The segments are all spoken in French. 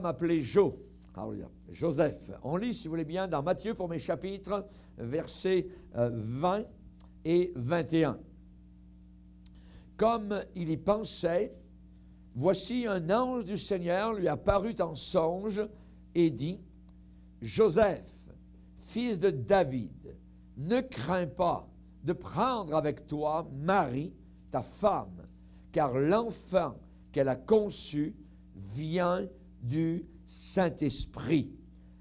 homme appelé Joseph. On lit, si vous voulez bien, dans Matthieu, premier chapitre, versets 20 et 21. Comme il y pensait, voici un ange du Seigneur lui apparut en songe et dit, Joseph, fils de David, ne crains pas de prendre avec toi Marie, ta femme, car l'enfant qu'elle a conçu vient du Saint-Esprit.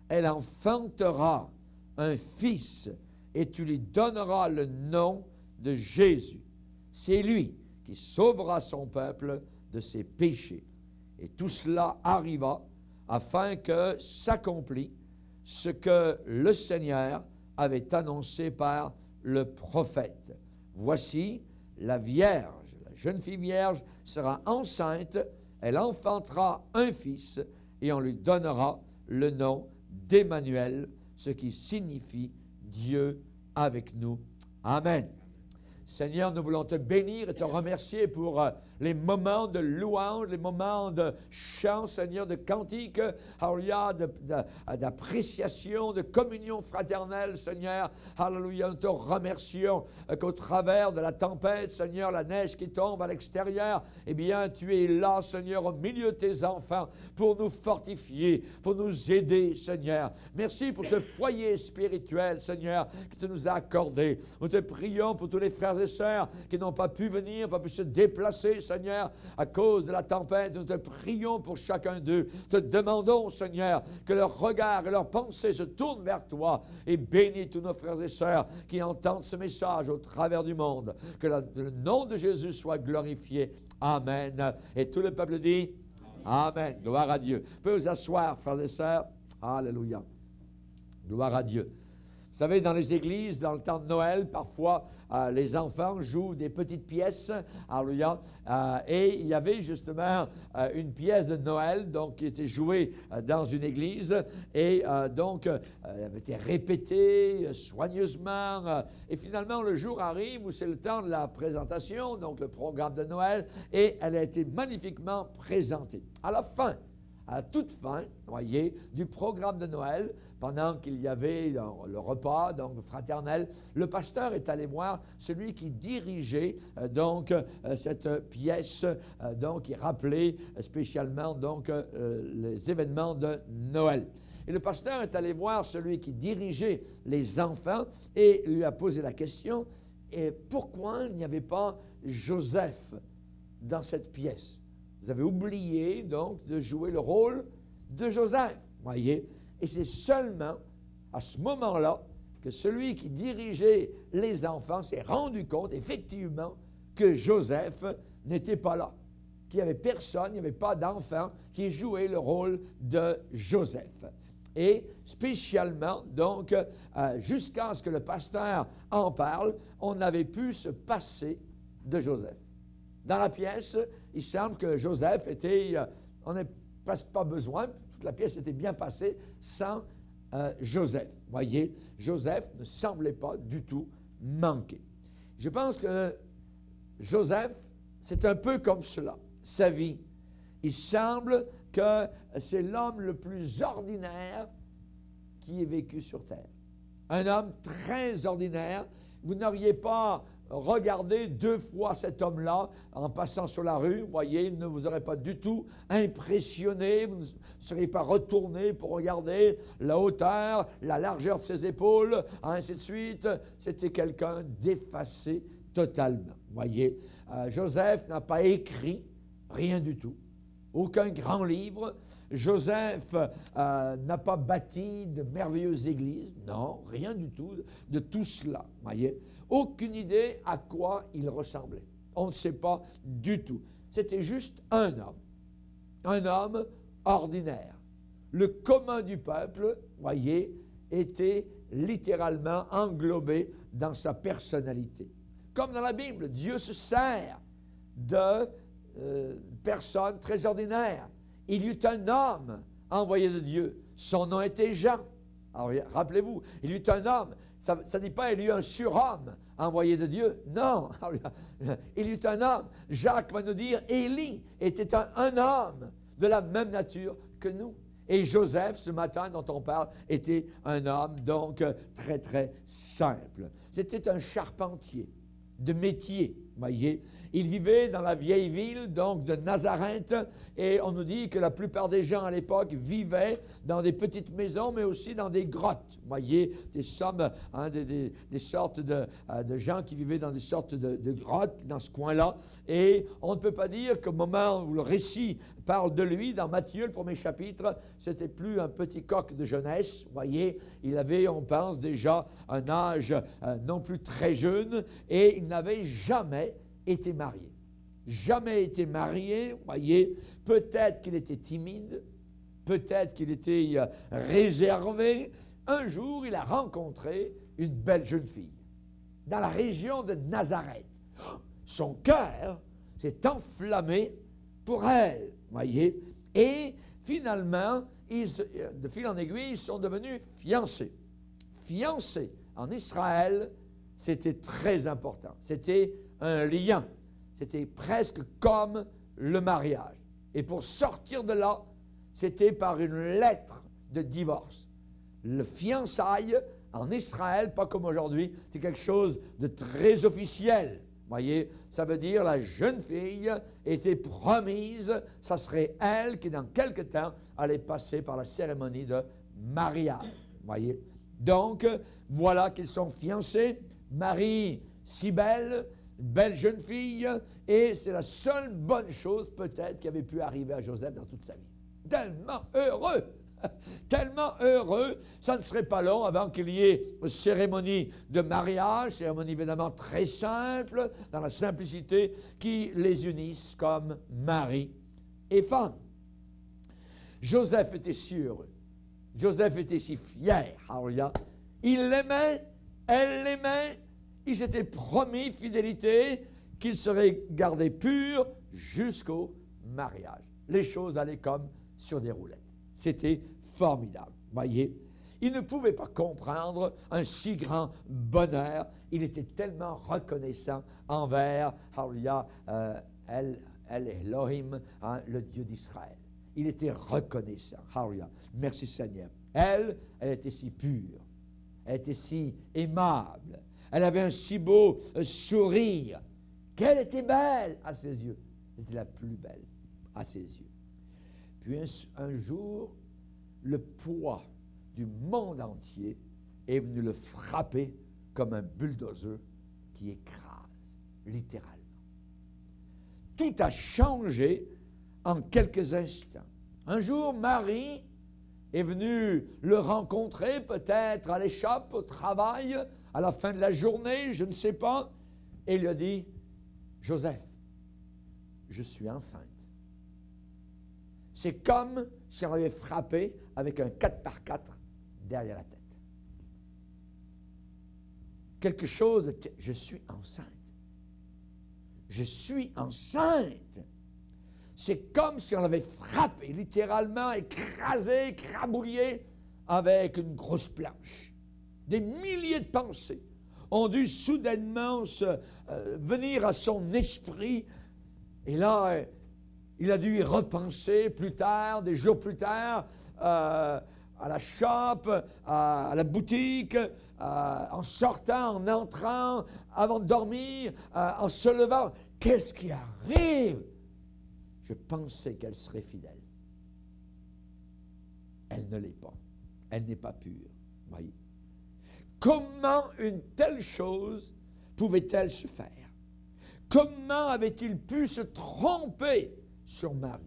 Elle enfantera un fils et tu lui donneras le nom de Jésus. C'est lui qui sauvera son peuple de ses péchés. Et tout cela arriva afin que s'accomplisse ce que le Seigneur avait annoncé par le prophète. Voici, la Vierge, la jeune fille vierge, sera enceinte, elle enfantera un fils, et on lui donnera le nom d'Emmanuel, ce qui signifie Dieu avec nous. Amen. Seigneur, nous voulons te bénir et te remercier pour les moments de louange, les moments de chant, Seigneur, de cantique, alléluia, d'appréciation, de communion fraternelle, Seigneur. Alléluia, nous te remercions qu'au travers de la tempête, Seigneur, la neige qui tombe à l'extérieur, eh bien, tu es là, Seigneur, au milieu de tes enfants pour nous fortifier, pour nous aider, Seigneur. Merci pour ce foyer spirituel, Seigneur, que tu nous as accordé. Nous te prions pour tous les frères et sœurs qui n'ont pas pu venir, pas pu se déplacer, Seigneur, à cause de la tempête. Nous te prions pour chacun d'eux. Te demandons, Seigneur, que leur regard et leur pensée se tournent vers toi et bénis tous nos frères et sœurs qui entendent ce message au travers du monde. Que le nom de Jésus soit glorifié. Amen. Et tout le peuple dit Amen. Gloire à Dieu. Vous pouvez vous asseoir, frères et sœurs. Alléluia. Gloire à Dieu. Vous savez, dans les églises, dans le temps de Noël, parfois, les enfants jouent des petites pièces. Alléluia. Et il y avait justement une pièce de Noël donc, qui était jouée dans une église. Et donc, elle avait été répétée soigneusement. Et finalement, le jour arrive où c'est le temps de la présentation, donc le programme de Noël. Et elle a été magnifiquement présentée. À la fin, à la toute fin, voyez, du programme de Noël, pendant qu'il y avait le repas donc fraternel, le pasteur est allé voir celui qui dirigeait cette pièce donc qui rappelait spécialement donc les événements de Noël. Et le pasteur est allé voir celui qui dirigeait les enfants et lui a posé la question, et pourquoi il n'y avait pas Joseph dans cette pièce? Vous avez oublié donc de jouer le rôle de Joseph, voyez. Et c'est seulement à ce moment-là que celui qui dirigeait les enfants s'est rendu compte effectivement que Joseph n'était pas là, qu'il n'y avait personne, il n'y avait pas d'enfant qui jouait le rôle de Joseph. Et spécialement, donc, jusqu'à ce que le pasteur en parle, on n'avait pu se passer de Joseph. Dans la pièce, il semble que Joseph était, on n'a presque pas besoin, toute la pièce était bien passée sans Joseph. Voyez, Joseph ne semblait pas du tout manquer. Je pense que Joseph, c'est un peu comme cela, sa vie. Il semble que c'est l'homme le plus ordinaire qui ait vécu sur terre. Un homme très ordinaire. Vous n'auriez pas regardé 2 fois cet homme-là en passant sur la rue. Vous voyez, il ne vous aurait pas du tout impressionné. Vous ne seriez pas retourné pour regarder la hauteur, la largeur de ses épaules, ainsi de suite. C'était quelqu'un d'effacé totalement. Vous voyez, Joseph n'a pas écrit rien du tout. Aucun grand livre. Joseph n'a pas bâti de merveilleuses églises. Non, rien du tout de tout cela. Voyez, aucune idée à quoi il ressemblait. On ne sait pas du tout. C'était juste un homme ordinaire. Le commun du peuple, voyez, était littéralement englobé dans sa personnalité. Comme dans la Bible, Dieu se sert de personnes très ordinaires. Il y eut un homme envoyé de Dieu. Son nom était Jean. Alors, rappelez-vous, il y eut un homme. Ça ne dit pas il y eut un surhomme envoyé de Dieu. Non. Il y eut un homme. Jacques va nous dire, Élie était un homme de la même nature que nous. Et Joseph, ce matin dont on parle, était un homme donc très, très simple. C'était un charpentier de métier, voyez. Il vivait dans la vieille ville, donc de Nazareth, et on nous dit que la plupart des gens à l'époque vivaient dans des petites maisons, mais aussi dans des grottes, voyez, des sortes de gens qui vivaient dans des sortes de grottes dans ce coin-là. Et on ne peut pas dire qu'au moment où le récit parle de lui, dans Matthieu, le premier chapitre, c'était plus un petit coq de jeunesse, voyez, il avait, on pense, déjà un âge non plus très jeune, et il n'avait jamais été marié. Jamais été marié, voyez, peut-être qu'il était timide, peut-être qu'il était réservé. Un jour, il a rencontré une belle jeune fille dans la région de Nazareth. Son cœur s'est enflammé pour elle, voyez, et finalement, de fil en aiguille, ils sont devenus fiancés. Fiancés en Israël, c'était très important. C'était un lien. C'était presque comme le mariage. Et pour sortir de là, c'était par une lettre de divorce. Le fiançailles en Israël, pas comme aujourd'hui, c'est quelque chose de très officiel. Voyez, ça veut dire la jeune fille était promise, ça serait elle qui dans quelque temps allait passer par la cérémonie de mariage. Voyez, donc voilà qu'ils sont fiancés. Marie, si belle, une belle jeune fille, et c'est la seule bonne chose peut-être qui avait pu arriver à Joseph dans toute sa vie. Tellement heureux! Tellement heureux, ça ne serait pas long avant qu'il y ait une cérémonie de mariage, cérémonie évidemment très simple, dans la simplicité, qui les unisse comme mari et femme. Joseph était si heureux, Joseph était si fier, alléluia. Il l'aimait, elle l'aimait, il s'était promis fidélité, qu'il serait gardé pur jusqu'au mariage. Les choses allaient comme sur des roulettes. C'était formidable, voyez. Il ne pouvait pas comprendre un si grand bonheur. Il était tellement reconnaissant envers El Elohim, le Dieu d'Israël. Il était reconnaissant. Hallelujah. Merci Seigneur. Elle était si pure. Elle était si aimable. Elle avait un si beau sourire. Qu'elle était belle à ses yeux. C'était la plus belle à ses yeux. Puis un jour, le poids du monde entier est venu le frapper comme un bulldozer qui écrase, littéralement. Tout a changé en quelques instants. Un jour, Marie est venue le rencontrer, peut-être à l'échoppe, au travail, à la fin de la journée, je ne sais pas, et lui a dit, « Joseph, je suis enceinte. » C'est comme si on avait frappé avec un 4x4 derrière la tête. Quelque chose de... Je suis enceinte. Je suis enceinte. C'est comme si on l'avait frappé, littéralement écrasé, écrabouillé avec une grosse planche. Des milliers de pensées ont dû soudainement venir à son esprit. Et là, il a dû y repenser plus tard, des jours plus tard, à la shop, à la boutique, en sortant, en entrant, avant de dormir, en se levant. Qu'est-ce qui arrive? Je pensais qu'elle serait fidèle. Elle ne l'est pas. Elle n'est pas pure. Voyez. Comment une telle chose pouvait-elle se faire? Comment avait-il pu se tromper sur Marie?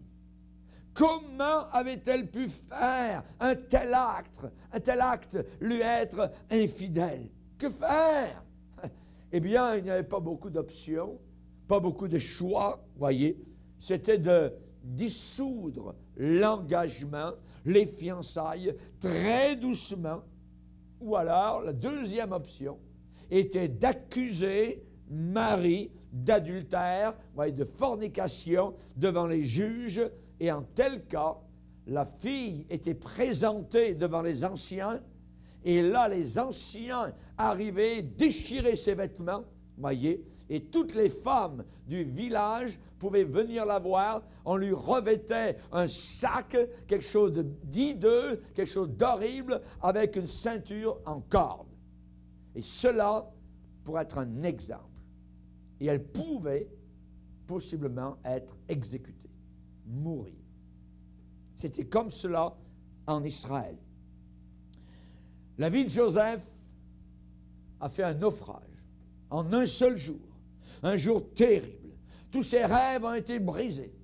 Comment avait-elle pu faire un tel acte lui être infidèle? Que faire? Eh bien, il n'y avait pas beaucoup d'options, pas beaucoup de choix, voyez. C'était de dissoudre l'engagement, les fiançailles, très doucement. Ou alors, la deuxième option était d'accuser Marie d'adultère, de fornication devant les juges. Et en tel cas, la fille était présentée devant les anciens. Et là, les anciens arrivaient, déchiraient ses vêtements, voyez, et toutes les femmes du village pouvaient venir la voir. On lui revêtait un sac, quelque chose d'hideux, quelque chose d'horrible, avec une ceinture en corde. Et cela pour être un exemple. Et elle pouvait possiblement être exécutée, mourir. C'était comme cela en Israël. La vie de Joseph a fait un naufrage en un seul jour terrible. Tous ses rêves ont été brisés.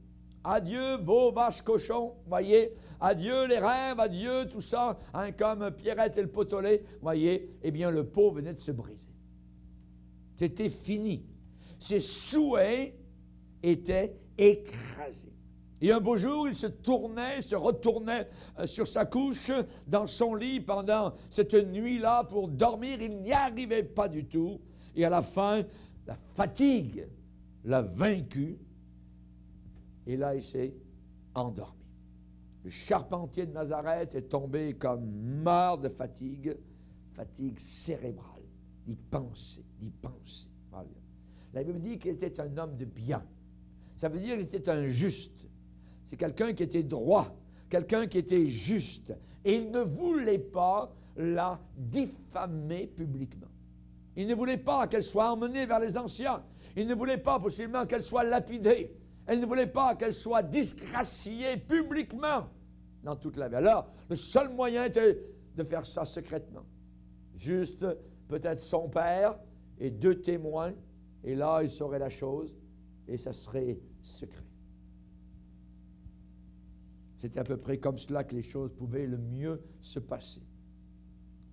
Adieu, veaux, vaches, cochons, voyez, adieu les rêves, adieu tout ça, hein, comme Pierrette et le potolet, voyez, eh bien le pot venait de se briser. C'était fini. Ses souhaits étaient écrasés. Et un beau jour, il se retournait sur sa couche, dans son lit pendant cette nuit-là pour dormir. Il n'y arrivait pas du tout. Et à la fin, la fatigue l'a vaincu. Et là, il s'est endormi. Le charpentier de Nazareth est tombé comme mort de fatigue cérébrale, d'y penser. Voilà. La Bible dit qu'il était un homme de bien. Ça veut dire qu'il était un juste. C'est quelqu'un qui était droit, quelqu'un qui était juste. Et il ne voulait pas la diffamer publiquement. Il ne voulait pas qu'elle soit emmenée vers les anciens. Il ne voulait pas possiblement qu'elle soit lapidée. Elle ne voulait pas qu'elle soit disgraciée publiquement dans toute la vie. Alors, le seul moyen était de faire ça secrètement. Juste peut-être son père et 2 témoins, et là, il saurait la chose, et ça serait secret. C'est à peu près comme cela que les choses pouvaient le mieux se passer.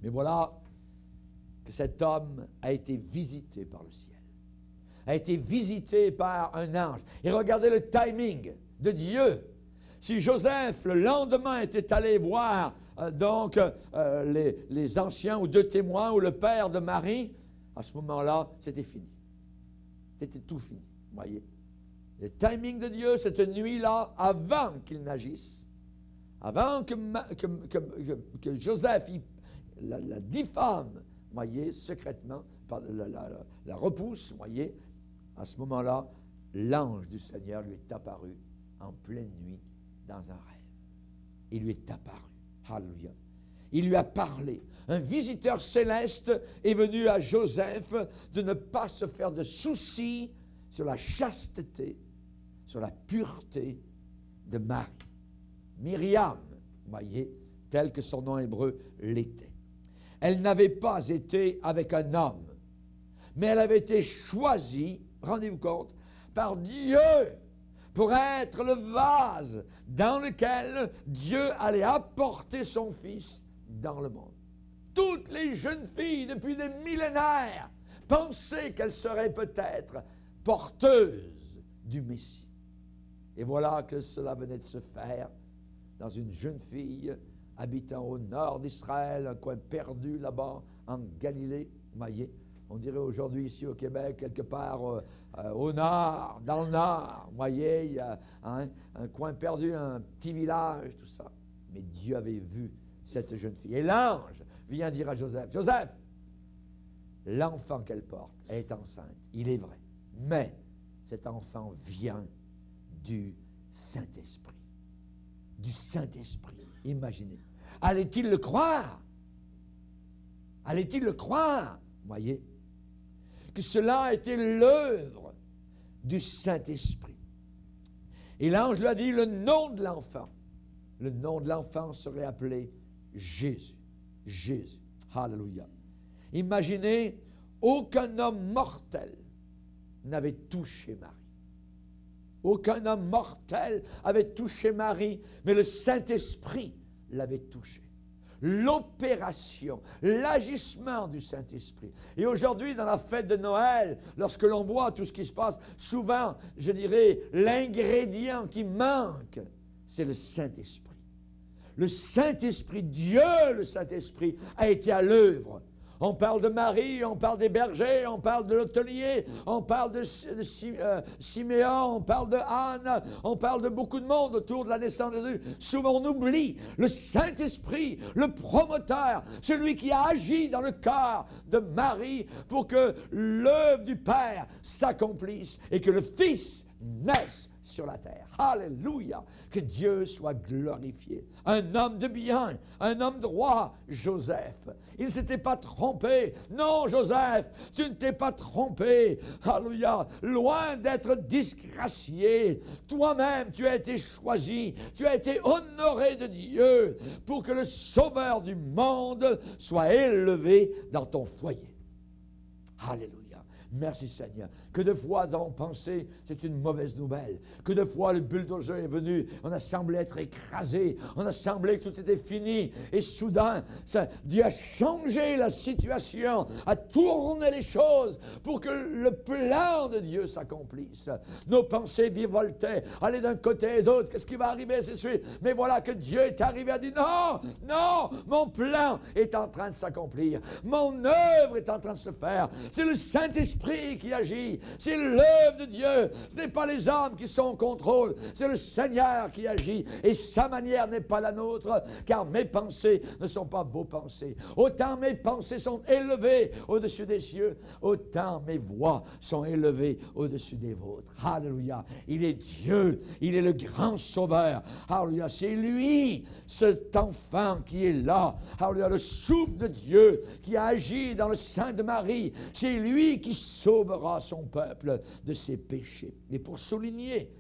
Mais voilà que cet homme a été visité par le ciel, a été visité par un ange. Et regardez le timing de Dieu. Si Joseph, le lendemain, était allé voir les anciens ou 2 témoins ou le père de Marie, à ce moment-là, c'était fini. C'était tout fini, voyez. Le timing de Dieu, cette nuit-là, avant qu'il n'agisse, avant que Joseph la diffame, voyez, secrètement, la repousse, voyez, à ce moment-là, l'ange du Seigneur lui est apparu en pleine nuit dans un rêve. Il lui est apparu. Alléluia. Il lui a parlé. Un visiteur céleste est venu à Joseph de ne pas se faire de soucis sur la chasteté, sur la pureté de Marie. Myriam, voyez, tel que son nom hébreu l'était. Elle n'avait pas été avec un homme, mais elle avait été choisie, rendez-vous compte, par Dieu pour être le vase dans lequel Dieu allait apporter son Fils dans le monde. Toutes les jeunes filles, depuis des millénaires, pensaient qu'elles seraient peut-être porteuses du Messie. Et voilà que cela venait de se faire dans une jeune fille habitant au nord d'Israël, un coin perdu là-bas en Galilée, voyez. On dirait aujourd'hui ici au Québec, quelque part au nord, dans le nord, voyez, il y a un coin perdu, un petit village, tout ça. Mais Dieu avait vu cette jeune fille. Et l'ange vient dire à Joseph, Joseph, l'enfant qu'elle porte est enceinte, il est vrai, mais cet enfant vient du Saint-Esprit. Du Saint-Esprit, imaginez. Allait-il le croire? Allait-il le croire? Voyez, que cela était l'œuvre du Saint-Esprit. Et l'ange lui a dit le nom de l'enfant. Le nom de l'enfant serait appelé Jésus. Jésus. Alléluia. Imaginez, aucun homme mortel n'avait touché Marie. Aucun homme mortel avait touché Marie, mais le Saint-Esprit l'avait touché. L'opération, l'agissement du Saint-Esprit. Et aujourd'hui, dans la fête de Noël, lorsque l'on voit tout ce qui se passe, souvent, je dirais, l'ingrédient qui manque, c'est le Saint-Esprit. Le Saint-Esprit, Dieu, le Saint-Esprit, a été à l'œuvre On parle de Marie, on parle des bergers, on parle de l'hôtelier, on parle de Siméon, on parle de Anne, on parle de beaucoup de monde autour de la naissance de Jésus. Souvent on oublie le Saint-Esprit, le promoteur, celui qui a agi dans le cœur de Marie pour que l'œuvre du Père s'accomplisse et que le Fils naisse sur la terre. Alléluia! Que Dieu soit glorifié. Un homme de bien, un homme droit, Joseph. Il ne s'était pas trompé. Non, Joseph, tu ne t'es pas trompé. Alléluia! Loin d'être disgracié, toi-même, tu as été choisi, tu as été honoré de Dieu pour que le Sauveur du monde soit élevé dans ton foyer. Alléluia! Merci Seigneur. Que de fois nous avons pensé c'est une mauvaise nouvelle. Que de fois le bulldozer est venu, on a semblé être écrasé, on a semblé que tout était fini. Et soudain, Dieu a changé la situation, a tourné les choses pour que le plan de Dieu s'accomplisse. Nos pensées virevoltaient, allaient d'un côté et d'autre. Qu'est-ce qui va arriver, c'est sûr. Mais voilà que Dieu est arrivé, a dit non, non, mon plan est en train de s'accomplir. Mon œuvre est en train de se faire. C'est le Saint-Esprit qui agit. C'est l'œuvre de Dieu. Ce n'est pas les hommes qui sont en contrôle. C'est le Seigneur qui agit. Et sa manière n'est pas la nôtre, car mes pensées ne sont pas vos pensées. Autant mes pensées sont élevées au-dessus des cieux, autant mes voix sont élevées au-dessus des vôtres. Alléluia. Il est Dieu. Il est le grand sauveur. Alléluia. C'est lui, cet enfant qui est là. Alléluia. Le souffle de Dieu qui a agi dans le sein de Marie. C'est lui qui sauvera son peuple de ses péchés. Et pour souligner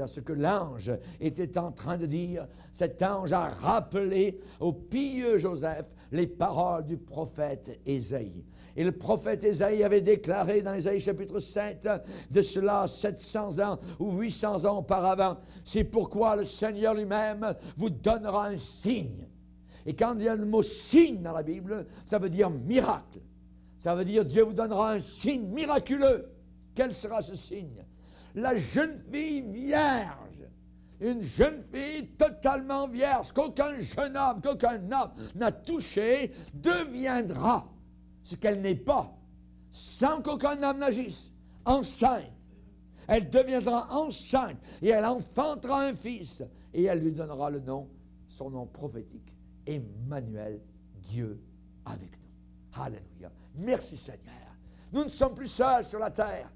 ce que l'ange était en train de dire, cet ange a rappelé au pieux Joseph les paroles du prophète Ésaïe. Et le prophète Ésaïe avait déclaré dans Ésaïe chapitre 7, de cela 700 ans ou 800 ans auparavant, c'est pourquoi le Seigneur lui-même vous donnera un signe. Et quand il y a le mot signe dans la Bible, ça veut dire miracle. Ça veut dire Dieu vous donnera un signe miraculeux. Quel sera ce signe? La jeune fille vierge, une jeune fille totalement vierge, qu'aucun jeune homme, qu'aucun homme n'a touché, deviendra ce qu'elle n'est pas, sans qu'aucun homme n'agisse, enceinte. Elle deviendra enceinte et elle enfantera un fils et elle lui donnera le nom, son nom prophétique, Emmanuel, Dieu avec nous. Alléluia. Merci Seigneur. Nous ne sommes plus seuls sur la terre.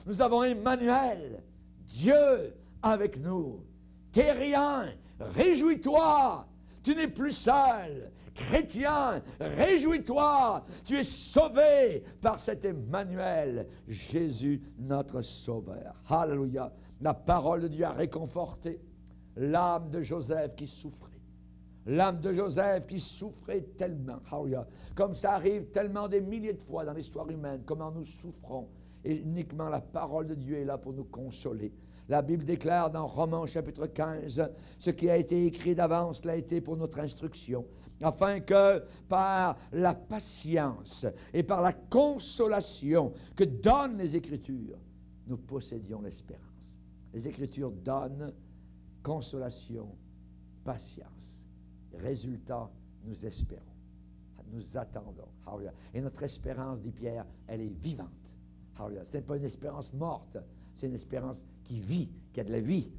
Nous avons Emmanuel, Dieu avec nous. Terrien, réjouis-toi. Tu n'es plus seul. Chrétien, réjouis-toi. Tu es sauvé par cet Emmanuel, Jésus, notre Sauveur. Alléluia. La parole de Dieu a réconforté l'âme de Joseph qui souffrait. L'âme de Joseph qui souffrait tellement, comme ça arrive tellement des milliers de fois dans l'histoire humaine, comment nous souffrons, et uniquement la parole de Dieu est là pour nous consoler. La Bible déclare dans Romains chapitre 15, ce qui a été écrit d'avance l'a été pour notre instruction, afin que par la patience et par la consolation que donnent les Écritures, nous possédions l'espérance. Les Écritures donnent consolation, patience. Résultat, nous espérons, nous attendons. Et notre espérance, dit Pierre, elle est vivante. Ce n'est pas une espérance morte, c'est une espérance qui vit, qui a de la vie.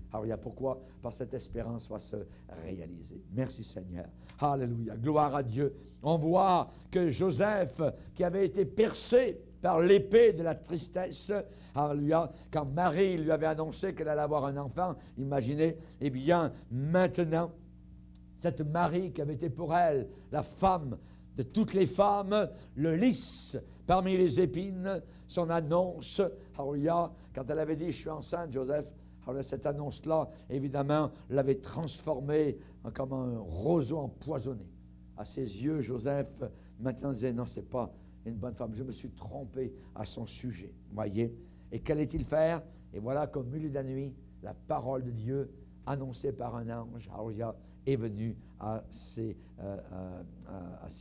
Pourquoi? Parce que cette espérance va se réaliser. Merci Seigneur. Alléluia. Gloire à Dieu. On voit que Joseph, qui avait été percé par l'épée de la tristesse, alléluia, quand Marie lui avait annoncé qu'elle allait avoir un enfant, imaginez, eh bien, maintenant, cette Marie qui avait été pour elle la femme de toutes les femmes, le lys parmi les épines, son annonce, alléluia, quand elle avait dit « je suis enceinte », Joseph, alléluia, cette annonce-là, évidemment, l'avait transformé comme un roseau empoisonné. À ses yeux, Joseph, maintenant, disait « non, ce n'est pas une bonne femme, je me suis trompé à son sujet. » Voyez. Et qu'allait-il faire? Et voilà qu'au milieu de la nuit, la parole de Dieu, annoncée par un ange, alléluia, est venu à ses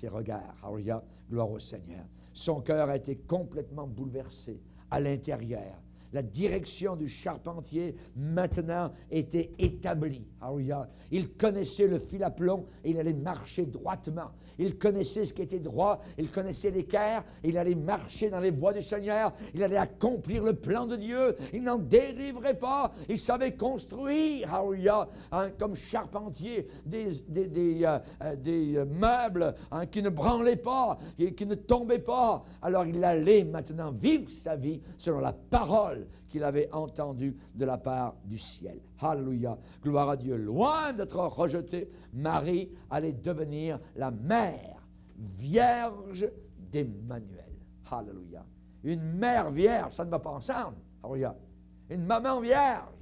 regards. Alléluia, gloire au Seigneur. Son cœur a été complètement bouleversé à l'intérieur. La direction du charpentier maintenant était établie. Alléluia. Il connaissait le fil à plomb et il allait marcher droitement. Il connaissait ce qui était droit, il connaissait l'équerre, il allait marcher dans les voies du Seigneur, il allait accomplir le plan de Dieu, il n'en dériverait pas, il savait construire, alléluia, comme charpentier, des meubles qui ne branlaient pas, qui ne tombaient pas. Alors il allait maintenant vivre sa vie selon la parole qu'il avait entendue de la part du ciel. Alléluia. Gloire à Dieu. Loin d'être rejetée, Marie allait devenir la mère vierge d'Emmanuel. Alléluia. Une mère vierge, ça ne va pas ensemble. Alléluia. Une maman vierge,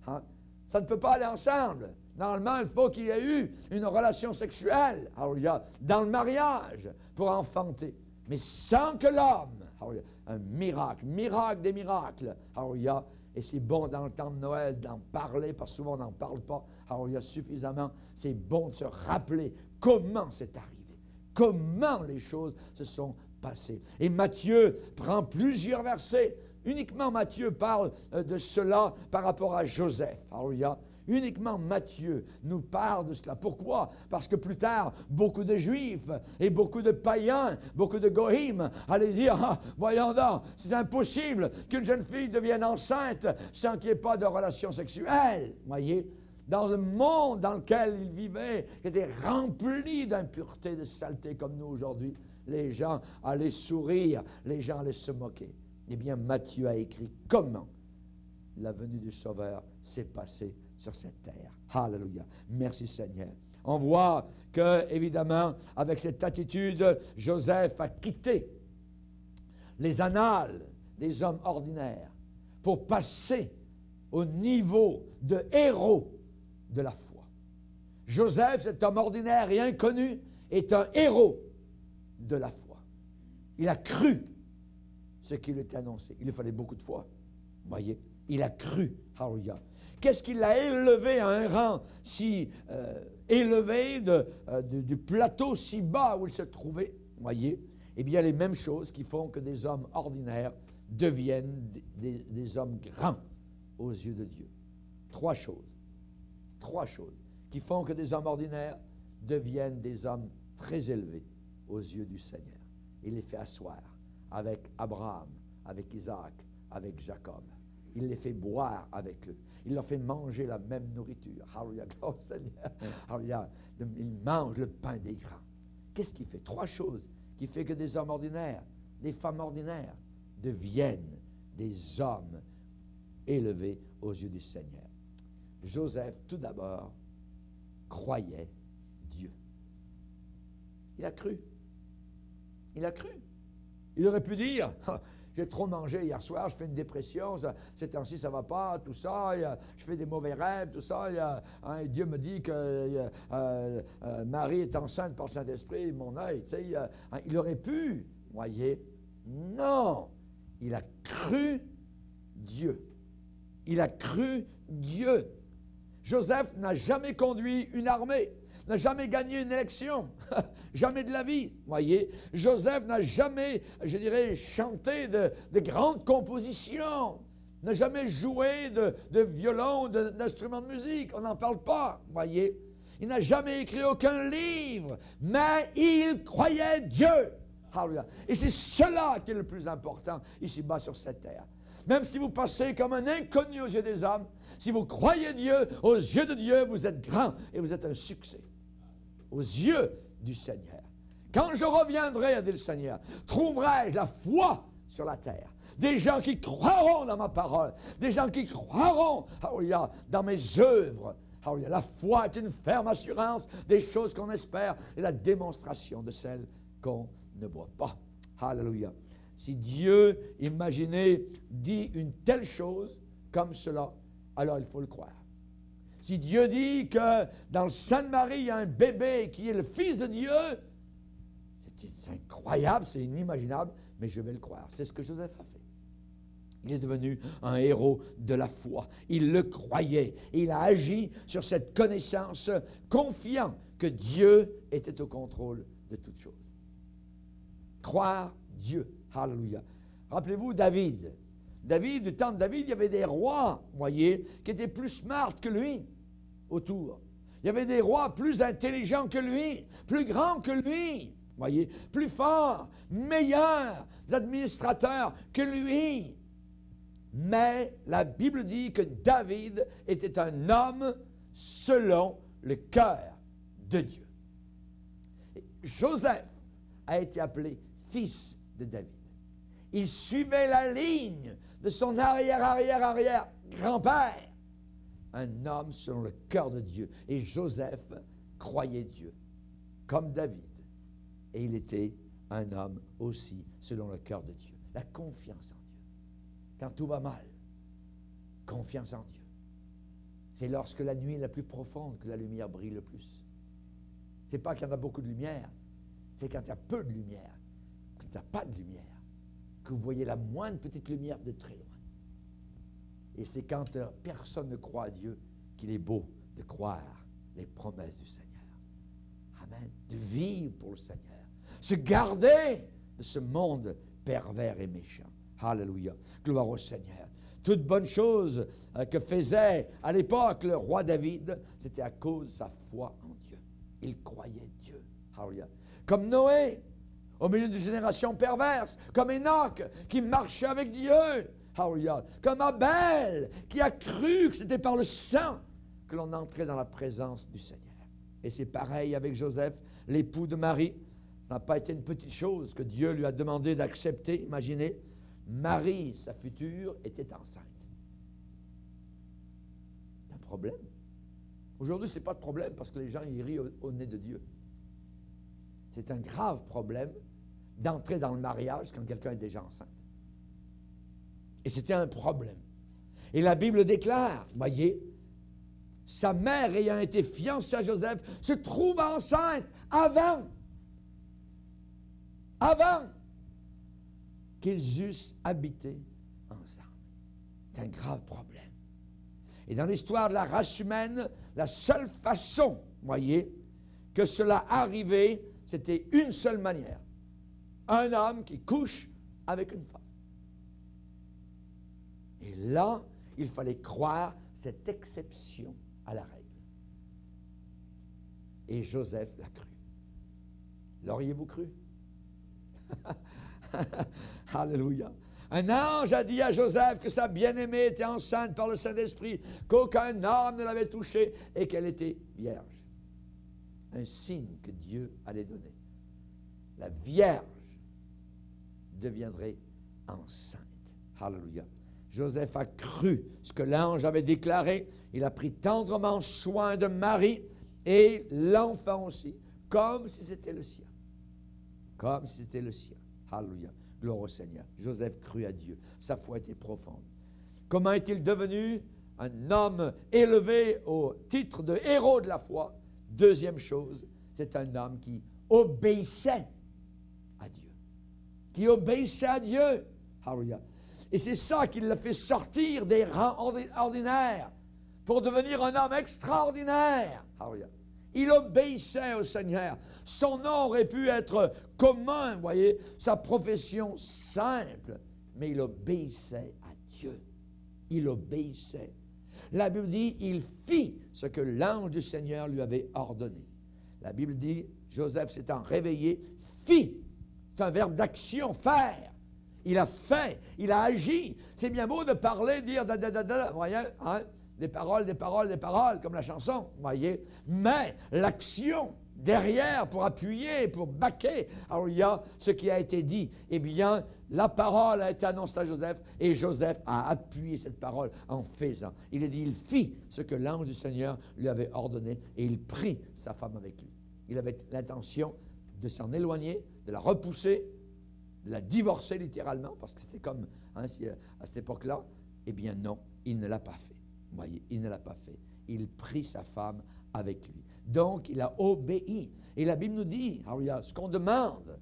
hein? Ça ne peut pas aller ensemble. Normalement, il faut qu'il y ait eu une relation sexuelle, alléluia, dans le mariage pour enfanter. Mais sans que l'homme, alléluia, un miracle, miracle des miracles, alléluia. Et c'est bon dans le temps de Noël d'en parler, parce que souvent on n'en parle pas, alléluia, suffisamment. C'est bon de se rappeler comment c'est arrivé, comment les choses se sont passées. Et Matthieu prend plusieurs versets. Uniquement Matthieu parle de cela par rapport à Joseph. Alléluia. Uniquement Matthieu nous parle de cela. Pourquoi? Parce que plus tard, beaucoup de Juifs et beaucoup de païens, beaucoup de goïms allaient dire, ah, voyons donc, c'est impossible qu'une jeune fille devienne enceinte sans qu'il n'y ait pas de relation sexuelle. Voyez? Dans le monde dans lequel ils vivaient, qui était rempli d'impureté, de saleté comme nous aujourd'hui, les gens allaient sourire, les gens allaient se moquer. Eh bien, Matthieu a écrit comment la venue du Sauveur s'est passée sur cette terre. Alléluia. Merci Seigneur. On voit que, évidemment, avec cette attitude, Joseph a quitté les annales des hommes ordinaires pour passer au niveau de héros de la foi. Joseph, cet homme ordinaire et inconnu, est un héros de la foi. Il a cru ce qui lui était annoncé. Il lui fallait beaucoup de foi. Voyez, il a cru. Alléluia. Qu'est-ce qui l'a élevé à un rang si élevé du plateau si bas où il se trouvait? Voyez, eh bien, les mêmes choses qui font que des hommes ordinaires deviennent des hommes grands aux yeux de Dieu. Trois choses qui font que des hommes ordinaires deviennent des hommes très élevés aux yeux du Seigneur. Il les fait asseoir avec Abraham, avec Isaac, avec Jacob. Il les fait boire avec eux. Il leur fait manger la même nourriture. Alléluia, gloire au Seigneur. Alléluia. Il mange le pain des grands. Qu'est-ce qu'il fait? Trois choses qui font que des hommes ordinaires, des femmes ordinaires deviennent des hommes élevés aux yeux du Seigneur. Joseph, tout d'abord, croyait Dieu. Il a cru. Il a cru. Il aurait pu dire, j'ai trop mangé hier soir, je fais une dépression, ces temps-ci ça ne va pas, tout ça, je fais des mauvais rêves, tout ça, et Dieu me dit que Marie est enceinte par le Saint-Esprit, mon œil, tu sais, il aurait pu, voyez, non, il a cru Dieu. Il a cru Dieu. Joseph n'a jamais conduit une armée, n'a jamais gagné une élection, jamais de la vie, voyez. Joseph n'a jamais, je dirais, chanté de grandes compositions, n'a jamais joué de violon, d'instruments de musique, on n'en parle pas, voyez. Il n'a jamais écrit aucun livre, mais il croyait Dieu. Alléluia. Et c'est cela qui est le plus important ici-bas sur cette terre. Même si vous passez comme un inconnu aux yeux des hommes, si vous croyez Dieu, aux yeux de Dieu, vous êtes grand et vous êtes un succès. Aux yeux du Seigneur. Quand je reviendrai, a dit le Seigneur, trouverai-je la foi sur la terre. Des gens qui croiront dans ma parole. Des gens qui croiront, alléluia, dans mes œuvres. Alléluia. La foi est une ferme assurance des choses qu'on espère et la démonstration de celles qu'on ne voit pas. Alléluia. Si Dieu, imaginez, dit une telle chose comme cela, alors il faut le croire. Si Dieu dit que dans le sein de Marie, il y a un bébé qui est le Fils de Dieu, c'est incroyable, c'est inimaginable, mais je vais le croire. C'est ce que Joseph a fait. Il est devenu un héros de la foi. Il le croyait. Et il a agi sur cette connaissance, confiant que Dieu était au contrôle de toutes choses. Croire Dieu. Alléluia. Rappelez-vous David. David, du temps de David, il y avait des rois, voyez, qui étaient plus smart que lui autour. Il y avait des rois plus intelligents que lui, plus grands que lui, voyez, plus forts, meilleurs administrateurs que lui. Mais la Bible dit que David était un homme selon le cœur de Dieu. Et Joseph a été appelé fils de David. Il suivait la ligne de son arrière grand-père. Un homme selon le cœur de Dieu. Et Joseph croyait Dieu, comme David. Et il était un homme aussi selon le cœur de Dieu. La confiance en Dieu. Quand tout va mal, confiance en Dieu. C'est lorsque la nuit est la plus profonde que la lumière brille le plus. C'est pas qu'il y en a beaucoup de lumière, c'est quand il y a peu de lumière, quand il n'y a pas de lumière, que vous voyez la moindre petite lumière de très loin. Et c'est quand personne ne croit à Dieu qu'il est beau de croire les promesses du Seigneur. Amen. De vivre pour le Seigneur. Se garder de ce monde pervers et méchant. Alléluia. Gloire au Seigneur. Toute bonne chose que faisait à l'époque le roi David, c'était à cause de sa foi en Dieu. Il croyait Dieu. Alléluia. Comme Noé, au milieu d'une génération perverse, comme Enoch, qui marchait avec Dieu. Alléluia. Comme Abel, qui a cru que c'était par le sang que l'on entrait dans la présence du Seigneur. Et c'est pareil avec Joseph, l'époux de Marie. Ça n'a pas été une petite chose que Dieu lui a demandé d'accepter. Imaginez, Marie, sa future, était enceinte. C'est un problème. Aujourd'hui, ce n'est pas de problème parce que les gens y rient au nez de Dieu. C'est un grave problème d'entrer dans le mariage quand quelqu'un est déjà enceinte. Et c'était un problème. Et la Bible déclare, voyez, sa mère ayant été fiancée à Joseph se trouve enceinte avant qu'ils eussent habité ensemble. C'est un grave problème. Et dans l'histoire de la race humaine, la seule façon, voyez, que cela arrivait, c'était une seule manière. Un homme qui couche avec une femme. Et là, il fallait croire cette exception à la règle. Et Joseph l'a cru. L'auriez-vous cru? Alléluia. Un ange a dit à Joseph que sa bien-aimée était enceinte par le Saint-Esprit, qu'aucun homme ne l'avait touchée et qu'elle était vierge. Un signe que Dieu allait donner. La Vierge deviendrait enceinte. Alléluia. Joseph a cru ce que l'ange avait déclaré. Il a pris tendrement soin de Marie et l'enfant aussi, comme si c'était le sien. Comme si c'était le sien. Alléluia. Gloire au Seigneur. Joseph crut à Dieu. Sa foi était profonde. Comment est-il devenu un homme élevé au titre de héros de la foi? Deuxième chose, c'est un homme qui obéissait à Dieu. Qui obéissait à Dieu. Alléluia. Et c'est ça qui l'a fait sortir des rangs ordinaires pour devenir un homme extraordinaire. Alléluia. Il obéissait au Seigneur. Son nom aurait pu être commun, vous voyez, sa profession simple, mais il obéissait à Dieu. Il obéissait. La Bible dit, il fit ce que l'ange du Seigneur lui avait ordonné. La Bible dit, Joseph s'étant réveillé, fit. C'est un verbe d'action, faire. Il a fait, il a agi. C'est bien beau de parler, dire vous voyez, hein? Des paroles, comme la chanson, vous voyez. Mais l'action derrière, pour appuyer, pour baquer, alors il y a ce qui a été dit. Eh bien, la parole a été annoncée à Joseph, et Joseph a appuyé cette parole en faisant. Il a dit, il fit ce que l'ange du Seigneur lui avait ordonné, et il prit sa femme avec lui. Il avait l'intention de s'en éloigner, de la repousser, de la divorcer littéralement, parce que c'était comme, hein, à cette époque-là. Eh bien non, il ne l'a pas fait. Vous voyez, il ne l'a pas fait. Il prit sa femme avec lui. Donc, il a obéi. Et la Bible nous dit, alors, il y a ce qu'on demande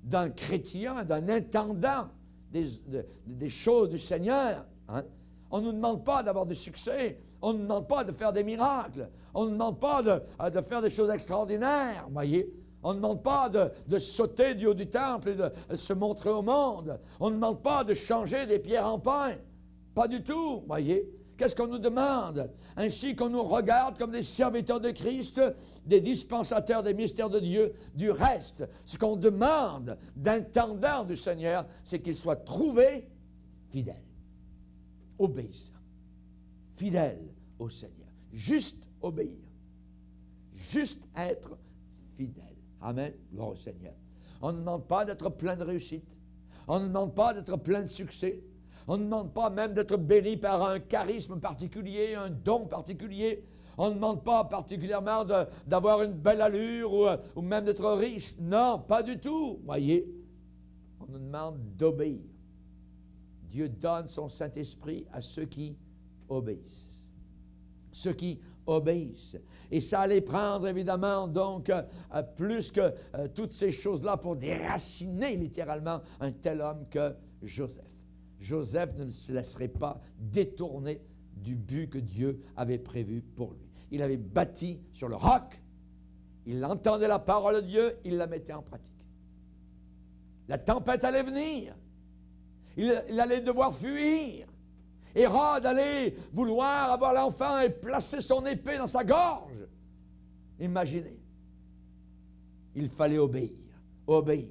d'un chrétien, d'un intendant des choses du Seigneur. Hein? On ne nous demande pas d'avoir du succès. On ne nous demande pas de faire des miracles. On ne nous demande pas de faire des choses extraordinaires. Vous voyez, On ne demande pas de sauter du haut du temple et de se montrer au monde. On ne demande pas de changer des pierres en pain. Pas du tout, voyez. Qu'est-ce qu'on nous demande? Ainsi qu'on nous regarde comme des serviteurs de Christ, des dispensateurs des mystères de Dieu. Du reste, ce qu'on demande d'intendant du Seigneur, c'est qu'il soit trouvé fidèle, obéissant, fidèle au Seigneur. Juste obéir, juste être fidèle. Amen. Gloire au Seigneur. On ne demande pas d'être plein de réussite. On ne demande pas d'être plein de succès. On ne demande pas même d'être béni par un charisme particulier, un don particulier. On ne demande pas particulièrement d'avoir une belle allure ou même d'être riche. Non, pas du tout. Voyez, on nous demande d'obéir. Dieu donne son Saint-Esprit à ceux qui obéissent. Ceux qui obéissent. Et ça allait prendre évidemment donc plus que toutes ces choses-là pour déraciner littéralement un tel homme que Joseph. Joseph ne se laisserait pas détourner du but que Dieu avait prévu pour lui. Il avait bâti sur le roc, il entendait la parole de Dieu, il la mettait en pratique. La tempête allait venir, il allait devoir fuir. Hérode allait vouloir avoir l'enfant et placer son épée dans sa gorge. Imaginez. Il fallait obéir, obéir.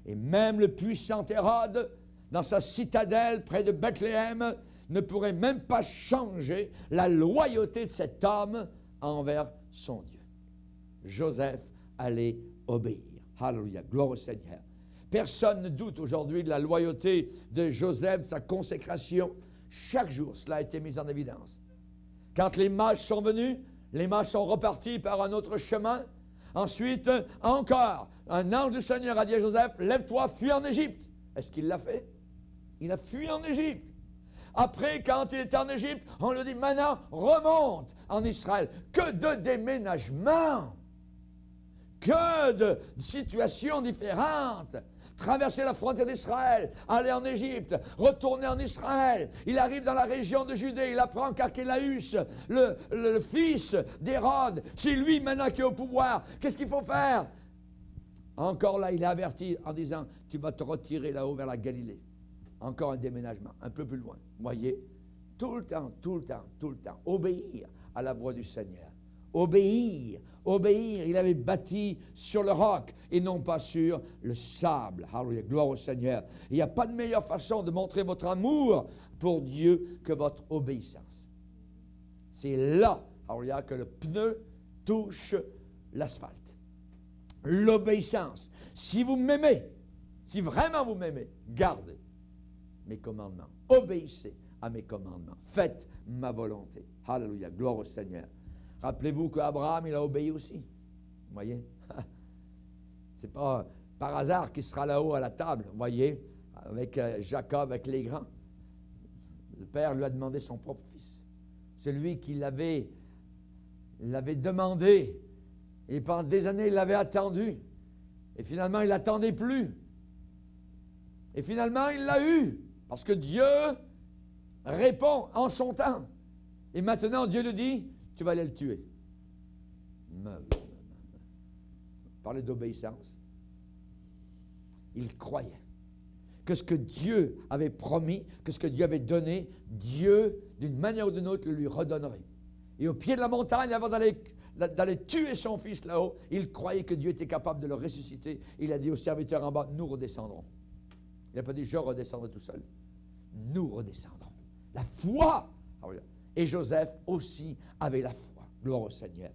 Et même le puissant Hérode, dans sa citadelle près de Bethléem, ne pourrait même pas changer la loyauté de cet homme envers son Dieu. Joseph allait obéir. Alléluia, gloire au Seigneur. Personne ne doute aujourd'hui de la loyauté de Joseph, de sa consécration. Chaque jour, cela a été mis en évidence. Quand les mages sont venus, les mages sont repartis par un autre chemin. Ensuite, encore, un ange du Seigneur a dit à Joseph, lève-toi, fuis en Égypte. Est-ce qu'il l'a fait? Il a fui en Égypte. Après, quand il était en Égypte, on lui dit, maintenant, remonte en Israël. Que de déménagements! Que de situations différentes! Traverser la frontière d'Israël, aller en Égypte, retourner en Israël. Il arrive dans la région de Judée, il apprend qu'Archélaüs, le fils d'Hérode, c'est lui maintenant qui est au pouvoir. Qu'est-ce qu'il faut faire? Encore là, il est averti en disant, tu vas te retirer là-haut vers la Galilée. Encore un déménagement, un peu plus loin. Voyez, tout le temps, tout le temps, tout le temps, obéir à la voix du Seigneur. Obéir, obéir. Il avait bâti sur le roc et non pas sur le sable. Alléluia, gloire au Seigneur. Il n'y a pas de meilleure façon de montrer votre amour pour Dieu que votre obéissance. C'est là, alléluia, que le pneu touche l'asphalte. L'obéissance. Si vous m'aimez, si vraiment vous m'aimez, gardez mes commandements. Obéissez à mes commandements. Faites ma volonté. Alléluia, gloire au Seigneur. Rappelez-vous qu'Abraham, il a obéi aussi. Vous voyez? C'est pas par hasard qu'il sera là-haut à la table, vous voyez, avec Jacob, avec les grands. Le père lui a demandé son propre fils. C'est lui qui l'avait demandé. Et pendant des années, il l'avait attendu. Et finalement, il n'attendait plus. Et finalement, il l'a eu. Parce que Dieu répond en son temps. Et maintenant, Dieu lui dit, tu vas aller le tuer. Parler d'obéissance. Il croyait que ce que Dieu avait promis, que ce que Dieu avait donné, Dieu, d'une manière ou d'une autre, le lui redonnerait. Et au pied de la montagne, avant d'aller tuer son fils là-haut, il croyait que Dieu était capable de le ressusciter. Il a dit aux serviteurs en bas, nous redescendrons. Il n'a pas dit, je redescendrai tout seul. Nous redescendrons. La foi. Et Joseph aussi avait la foi. Gloire au Seigneur.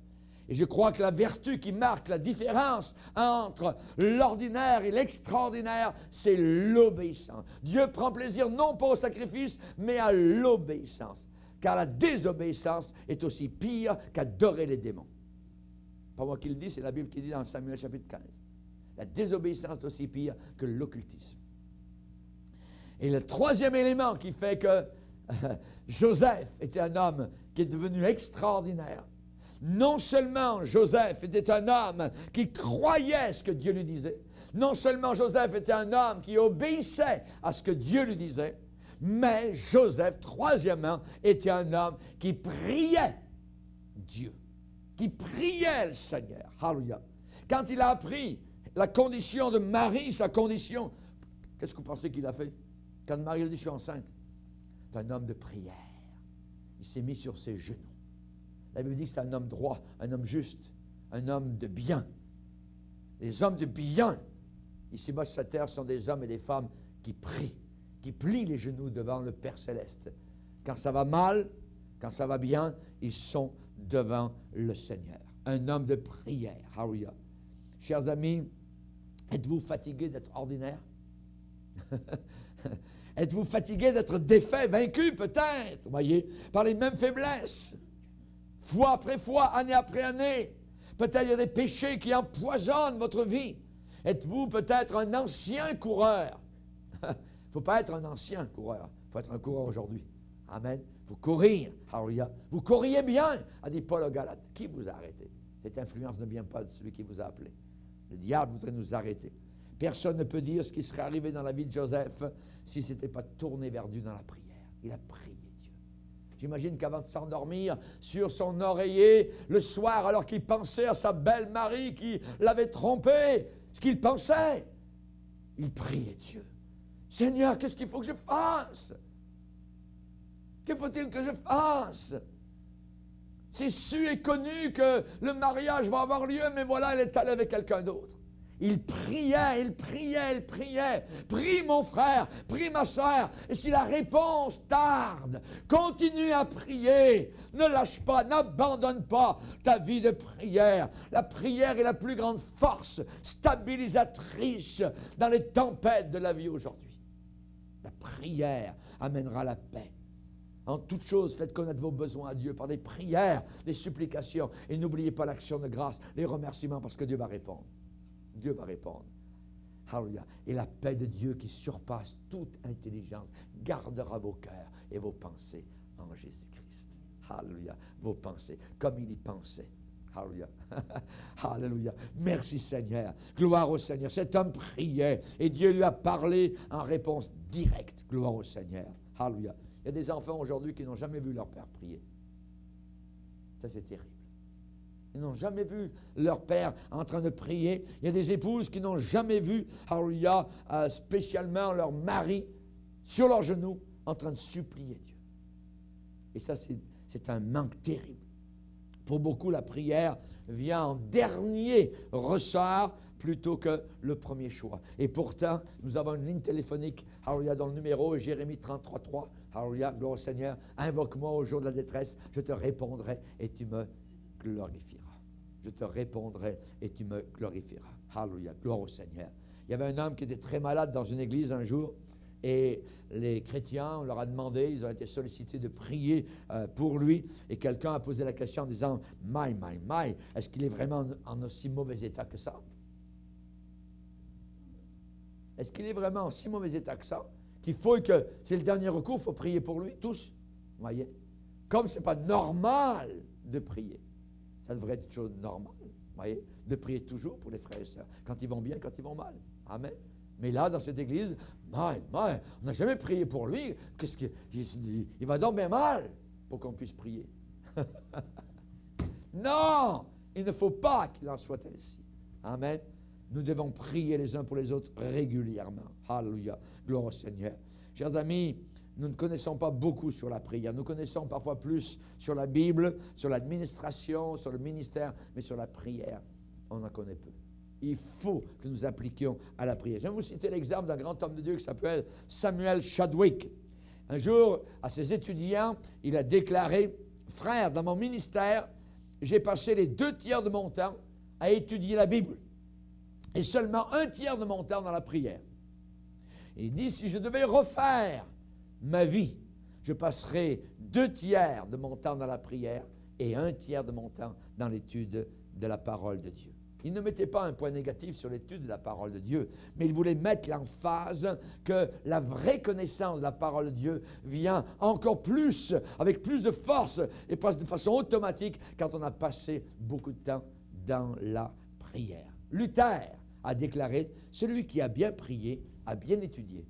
Et je crois que la vertu qui marque la différence entre l'ordinaire et l'extraordinaire, c'est l'obéissance. Dieu prend plaisir non pas au sacrifice, mais à l'obéissance. Car la désobéissance est aussi pire qu'adorer les démons. Pas moi qui le dis, c'est la Bible qui dit dans Samuel chapitre 15. La désobéissance est aussi pire que l'occultisme. Et le troisième élément qui fait que Joseph était un homme qui est devenu extraordinaire. Non seulement Joseph était un homme qui croyait ce que Dieu lui disait, non seulement Joseph était un homme qui obéissait à ce que Dieu lui disait, mais Joseph, troisièmement, était un homme qui priait Dieu, qui priait le Seigneur, alléluia, Quand il a appris la condition de Marie, sa condition, qu'est-ce que vous pensez qu'il a fait? Quand Marie lui a dit, je suis enceinte, c'est un homme de prière. Il s'est mis sur ses genoux. La Bible dit que c'est un homme droit, un homme juste, un homme de bien. Les hommes de bien, ici-bas sur cette terre, sont des hommes et des femmes qui prient, qui plient les genoux devant le Père Céleste. Quand ça va mal, quand ça va bien, ils sont devant le Seigneur. Un homme de prière. Alléluia. Chers amis, êtes-vous fatigués d'être ordinaire? Êtes-vous fatigués d'être défaits, vaincus peut-être, voyez, par les mêmes faiblesses? Fois après fois, année après année. Peut-être il y a des péchés qui empoisonnent votre vie. Êtes-vous peut-être un ancien coureur? Il ne faut pas être un ancien coureur. Il faut être un coureur aujourd'hui. Amen. Il faut courir. Alléluia. Vous courriez bien, a dit Paul aux Galates. Qui vous a arrêté? Cette influence ne vient pas de celui qui vous a appelé. Le diable voudrait nous arrêter. Personne ne peut dire ce qui serait arrivé dans la vie de Joseph si ce n'était pas tourné vers Dieu dans la prière. Il a prié Dieu. J'imagine qu'avant de s'endormir sur son oreiller, le soir, alors qu'il pensait à sa belle Marie qui l'avait trompé, ce qu'il pensait, il priait Dieu. Seigneur, qu'est-ce qu'il faut que je fasse? Que faut-il que je fasse? C'est su et connu que le mariage va avoir lieu, mais voilà, elle est allée avec quelqu'un d'autre. Il priait, il priait, il priait. Prie mon frère, prie ma soeur. Et si la réponse tarde, continue à prier. Ne lâche pas, n'abandonne pas ta vie de prière. La prière est la plus grande force stabilisatrice dans les tempêtes de la vie aujourd'hui. La prière amènera la paix. En toute chose, faites connaître vos besoins à Dieu par des prières, des supplications. Et n'oubliez pas l'action de grâce, les remerciements, parce que Dieu va répondre. Dieu va répondre. Alléluia. Et la paix de Dieu qui surpasse toute intelligence gardera vos cœurs et vos pensées en Jésus-Christ. Alléluia. Vos pensées, comme il y pensait. Alléluia. Alléluia. Merci Seigneur. Gloire au Seigneur. Cet homme priait et Dieu lui a parlé en réponse directe. Gloire au Seigneur. Alléluia. Il y a des enfants aujourd'hui qui n'ont jamais vu leur père prier. Ça, c'est terrible. Ils n'ont jamais vu leur père en train de prier. Il y a des épouses qui n'ont jamais vu, alléluia, spécialement leur mari sur leurs genoux en train de supplier Dieu. Et ça, c'est un manque terrible. Pour beaucoup, la prière vient en dernier ressort plutôt que le premier choix. Et pourtant, nous avons une ligne téléphonique, alléluia, dans le numéro Jérémie 33.3. Alléluia, gloire au Seigneur. Invoque-moi au jour de la détresse, je te répondrai et tu me glorifieras. Je te répondrai et tu me glorifieras. Alléluia, gloire au Seigneur. Il y avait un homme qui était très malade dans une église un jour et les chrétiens, on leur a demandé, ils ont été sollicités de prier pour lui et quelqu'un a posé la question en disant « My, est-ce qu'il est vraiment en aussi mauvais état que ça? Est-ce qu'il est vraiment en si mauvais état que ça? Qu'il faut que, c'est le dernier recours, il faut prier pour lui, tous. Vous voyez? Comme ce n'est pas normal de prier. Ça devrait être une chose normale, vous voyez, de prier toujours pour les frères et sœurs, quand ils vont bien, quand ils vont mal. Amen. Mais là, dans cette église, on n'a jamais prié pour lui. Il va donc bien mal pour qu'on puisse prier. Non, il ne faut pas qu'il en soit ainsi. Amen. Nous devons prier les uns pour les autres régulièrement. Alléluia. Gloire au Seigneur. Chers amis, nous ne connaissons pas beaucoup sur la prière. Nous connaissons parfois plus sur la Bible, sur l'administration, sur le ministère, mais sur la prière, on en connaît peu. Il faut que nous appliquions à la prière. Je vais vous citer l'exemple d'un grand homme de Dieu qui s'appelle Samuel Chadwick. Un jour, à ses étudiants, il a déclaré « Frère, dans mon ministère, j'ai passé les 2 tiers de mon temps à étudier la Bible et seulement 1 tiers de mon temps dans la prière. » Il dit « Si je devais refaire ma vie, je passerai 2 tiers de mon temps dans la prière et 1 tiers de mon temps dans l'étude de la parole de Dieu. » Il ne mettait pas un point négatif sur l'étude de la parole de Dieu, mais il voulait mettre l'emphase que la vraie connaissance de la parole de Dieu vient encore plus, avec plus de force et presque de façon automatique quand on a passé beaucoup de temps dans la prière. Luther a déclaré « Celui qui a bien prié, a bien étudié. »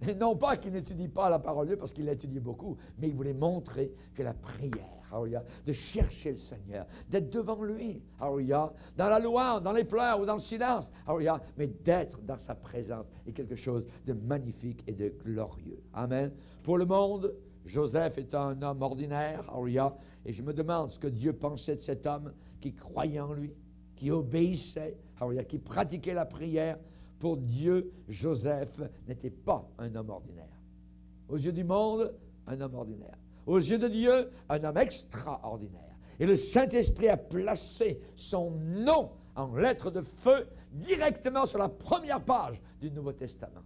Et non pas qu'il n'étudie pas la parole de Dieu, parce qu'il l'a étudié beaucoup, mais il voulait montrer que la prière, alléluia, de chercher le Seigneur, d'être devant lui, alléluia, dans la louange, dans les pleurs ou dans le silence, alléluia, mais d'être dans sa présence est quelque chose de magnifique et de glorieux. Amen. Pour le monde, Joseph est un homme ordinaire, alléluia, et je me demande ce que Dieu pensait de cet homme qui croyait en lui, qui obéissait, alléluia, qui pratiquait la prière. Pour Dieu, Joseph n'était pas un homme ordinaire. Aux yeux du monde, un homme ordinaire. Aux yeux de Dieu, un homme extraordinaire. Et le Saint-Esprit a placé son nom en lettres de feu directement sur la première page du Nouveau Testament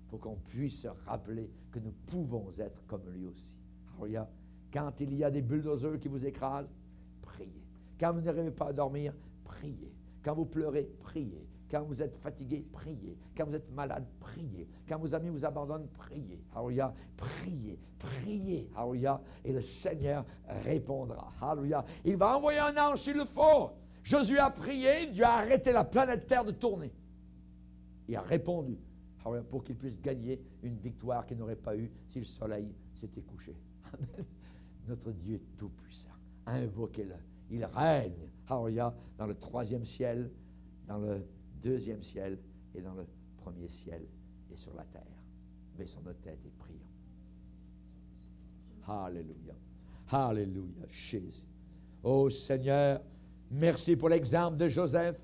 pour qu'on puisse se rappeler que nous pouvons être comme lui aussi. Alléluia. Quand il y a des bulldozers qui vous écrasent, priez. Quand vous n'arrivez pas à dormir, priez. Quand vous pleurez, priez. Quand vous êtes fatigué, priez. Quand vous êtes malade, priez. Quand vos amis vous abandonnent, priez. Alléluia. Priez, priez. Alléluia. Et le Seigneur répondra. Alléluia. Il va envoyer un ange s'il le faut. Josué a prié, Dieu a arrêté la planète Terre de tourner. Il a répondu. Alléluia, pour qu'il puisse gagner une victoire qu'il n'aurait pas eue si le soleil s'était couché. Amen. Notre Dieu est tout-puissant. Invoquez-le. Il règne. Alléluia. Dans le 3e ciel, dans le 2e ciel et dans le 1er ciel et sur la terre. Baissons nos têtes et prions. Alléluia. Alléluia. Jésus. Oh Seigneur, merci pour l'exemple de Joseph.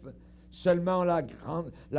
Seulement la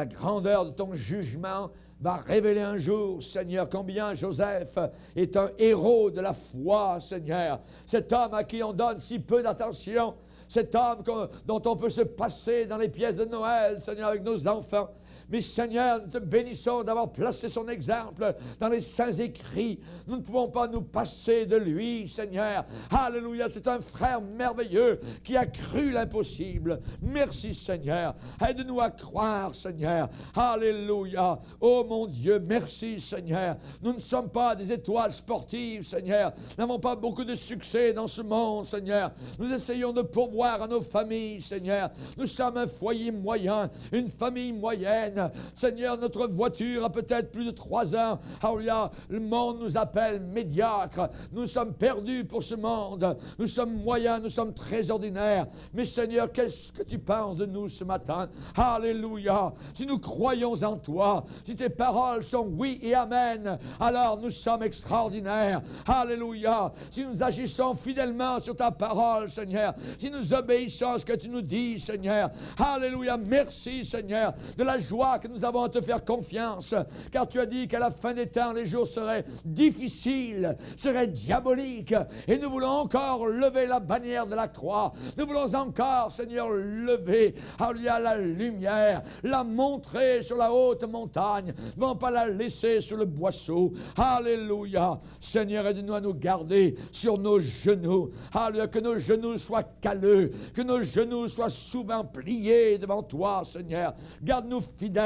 grandeur de ton jugement va révéler un jour, Seigneur, combien Joseph est un héros de la foi, Seigneur. Cet homme à qui on donne si peu d'attention. Cet homme dont on peut se passer dans les pièces de Noël, Seigneur, avec nos enfants. Mais Seigneur, nous te bénissons d'avoir placé son exemple dans les saints écrits. Nous ne pouvons pas nous passer de lui, Seigneur. Alléluia, c'est un frère merveilleux qui a cru l'impossible. Merci, Seigneur. Aide-nous à croire, Seigneur. Alléluia. Oh mon Dieu, merci, Seigneur. Nous ne sommes pas des étoiles sportives, Seigneur. Nous n'avons pas beaucoup de succès dans ce monde, Seigneur. Nous essayons de pourvoir à nos familles, Seigneur. Nous sommes un foyer moyen, une famille moyenne. Seigneur, notre voiture a peut-être plus de 3 ans. Alléluia, le monde nous appelle médiocres. Nous sommes perdus pour ce monde. Nous sommes moyens, nous sommes très ordinaires. Mais Seigneur, qu'est-ce que tu penses de nous ce matin? Alléluia. Si nous croyons en toi, si tes paroles sont oui et amen, alors nous sommes extraordinaires. Alléluia. Si nous agissons fidèlement sur ta parole, Seigneur, si nous obéissons à ce que tu nous dis, Seigneur. Alléluia. Merci, Seigneur, de la joie que nous avons à te faire confiance, car tu as dit qu'à la fin des temps, les jours seraient difficiles, seraient diaboliques, et nous voulons encore lever la bannière de la croix. Nous voulons encore, Seigneur, lever, alléluia, la lumière, la montrer sur la haute montagne, non pas la laisser sur le boisseau. Alléluia. Seigneur, aide-nous à nous garder sur nos genoux. Alléluia, que nos genoux soient calleux, que nos genoux soient souvent pliés devant toi, Seigneur. Garde-nous fidèles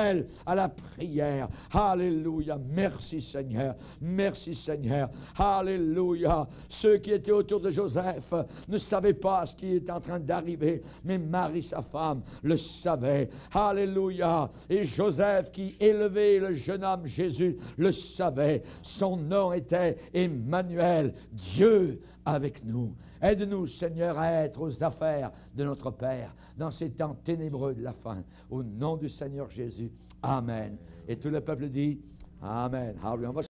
à la prière. Alléluia. Merci Seigneur. Merci Seigneur. Alléluia. Ceux qui étaient autour de Joseph ne savaient pas ce qui était en train d'arriver, mais Marie, sa femme, le savait. Alléluia. Et Joseph qui élevait le jeune homme Jésus le savait. Son nom était Emmanuel, Dieu avec nous. Aide-nous, Seigneur, à être aux affaires de notre Père dans ces temps ténébreux de la fin. Au nom du Seigneur Jésus. Amen. Et tout le peuple dit Amen. Alléluia.